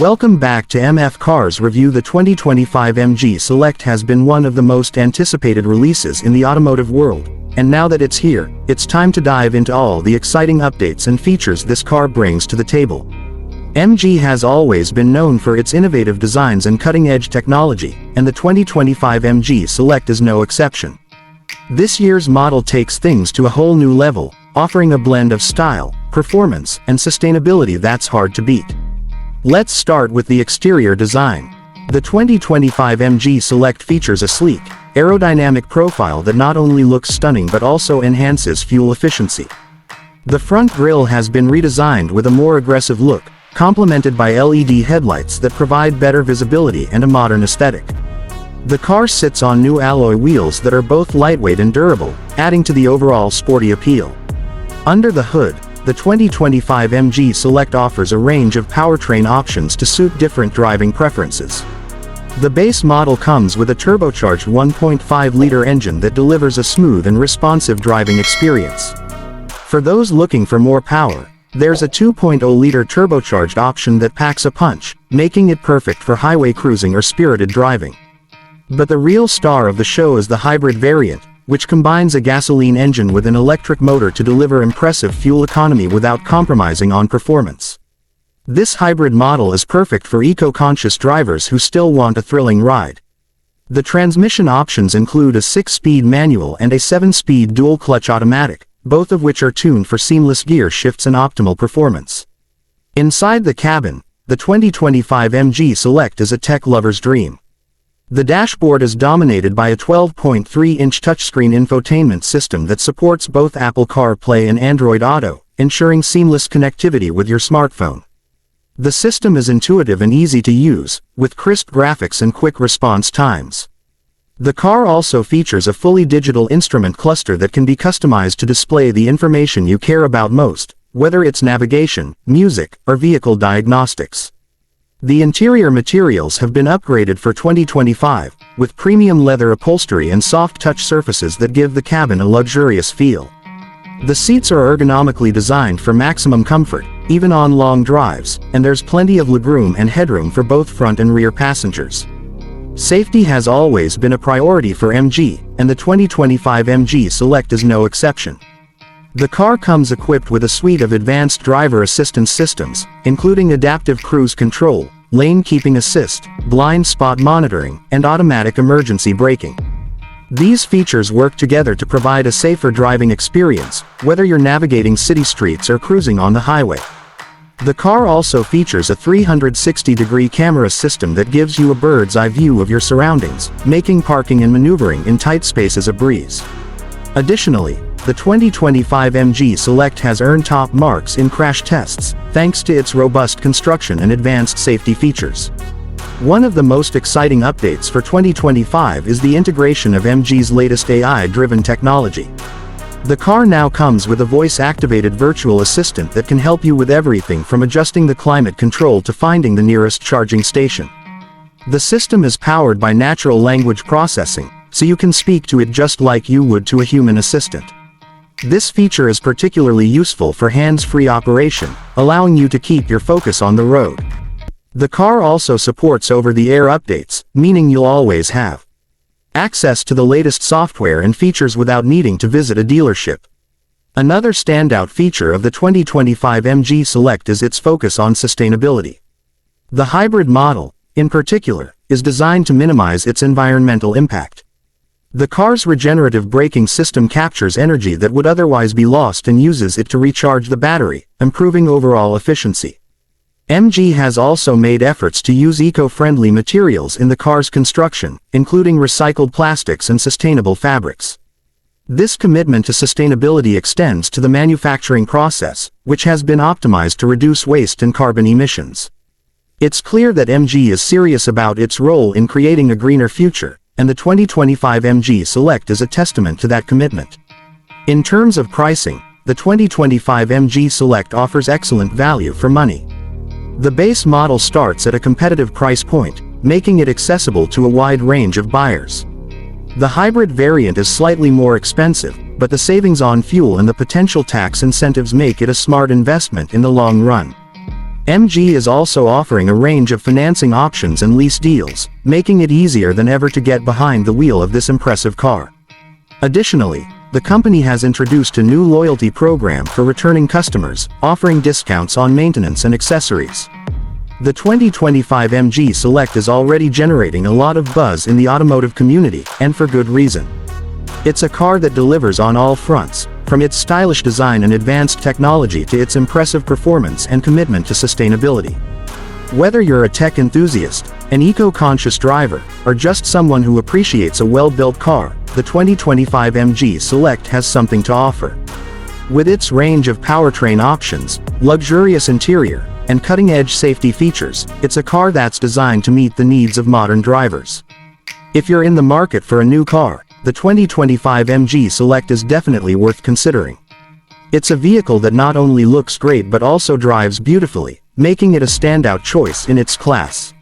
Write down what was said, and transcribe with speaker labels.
Speaker 1: Welcome back to MF Cars Review. The 2025 MG Select has been one of the most anticipated releases in the automotive world, and now that it's here, it's time to dive into all the exciting updates and features this car brings to the table. MG has always been known for its innovative designs and cutting-edge technology, and the 2025 MG Select is no exception. This year's model takes things to a whole new level, offering a blend of style, performance, and sustainability that's hard to beat. Let's start with the exterior design. The 2025 MG Select features a sleek, aerodynamic profile that not only looks stunning but also enhances fuel efficiency. The front grille has been redesigned with a more aggressive look, complemented by LED headlights that provide better visibility and a modern aesthetic. The car sits on new alloy wheels that are both lightweight and durable, adding to the overall sporty appeal. Under the hood, the 2025 MG Select offers a range of powertrain options to suit different driving preferences. The base model comes with a turbocharged 1.5-liter engine that delivers a smooth and responsive driving experience. For those looking for more power, there's a 2.0-liter turbocharged option that packs a punch, making it perfect for highway cruising or spirited driving. But the real star of the show is the hybrid variant, which combines a gasoline engine with an electric motor to deliver impressive fuel economy without compromising on performance. This hybrid model is perfect for eco-conscious drivers who still want a thrilling ride. The transmission options include a 6-speed manual and a 7-speed dual-clutch automatic, both of which are tuned for seamless gear shifts and optimal performance. Inside the cabin, the 2025 MG Select is a tech lover's dream. The dashboard is dominated by a 12.3-inch touchscreen infotainment system that supports both Apple CarPlay and Android Auto, ensuring seamless connectivity with your smartphone. The system is intuitive and easy to use, with crisp graphics and quick response times. The car also features a fully digital instrument cluster that can be customized to display the information you care about most, whether it's navigation, music, or vehicle diagnostics. The interior materials have been upgraded for 2025, with premium leather upholstery and soft touch surfaces that give the cabin a luxurious feel. The seats are ergonomically designed for maximum comfort, even on long drives, and there's plenty of legroom and headroom for both front and rear passengers. Safety has always been a priority for MG, and the 2025 MG Select is no exception. The car comes equipped with a suite of advanced driver assistance systems, including adaptive cruise control, lane keeping assist, blind spot monitoring, and automatic emergency braking. These features work together to provide a safer driving experience, whether you're navigating city streets or cruising on the highway. The car also features a 360-degree camera system that gives you a bird's-eye view of your surroundings, making parking and maneuvering in tight spaces a breeze. Additionally, the 2025 MG Select has earned top marks in crash tests, thanks to its robust construction and advanced safety features. One of the most exciting updates for 2025 is the integration of MG's latest AI-driven technology. The car now comes with a voice-activated virtual assistant that can help you with everything from adjusting the climate control to finding the nearest charging station. The system is powered by natural language processing, so you can speak to it just like you would to a human assistant. This feature is particularly useful for hands-free operation, allowing you to keep your focus on the road. The car also supports over-the-air updates, meaning you'll always have access to the latest software and features without needing to visit a dealership. Another standout feature of the 2025 MG Select is its focus on sustainability. The hybrid model, in particular, is designed to minimize its environmental impact. The car's regenerative braking system captures energy that would otherwise be lost and uses it to recharge the battery, improving overall efficiency. MG has also made efforts to use eco-friendly materials in the car's construction, including recycled plastics and sustainable fabrics. This commitment to sustainability extends to the manufacturing process, which has been optimized to reduce waste and carbon emissions. It's clear that MG is serious about its role in creating a greener future, and the 2025 MG Select is a testament to that commitment. In terms of pricing, the 2025 MG Select offers excellent value for money. The base model starts at a competitive price point, making it accessible to a wide range of buyers. The hybrid variant is slightly more expensive, but the savings on fuel and the potential tax incentives make it a smart investment in the long run. MG is also offering a range of financing options and lease deals, making it easier than ever to get behind the wheel of this impressive car. Additionally, the company has introduced a new loyalty program for returning customers, offering discounts on maintenance and accessories. The 2025 MG Select is already generating a lot of buzz in the automotive community, and for good reason. It's a car that delivers on all fronts, from its stylish design and advanced technology to its impressive performance and commitment to sustainability. Whether you're a tech enthusiast, an eco-conscious driver, or just someone who appreciates a well-built car, the 2025 MG Select has something to offer. With its range of powertrain options, luxurious interior, and cutting-edge safety features, it's a car that's designed to meet the needs of modern drivers. If you're in the market for a new car, the 2025 MG Select is definitely worth considering. It's a vehicle that not only looks great but also drives beautifully, making it a standout choice in its class.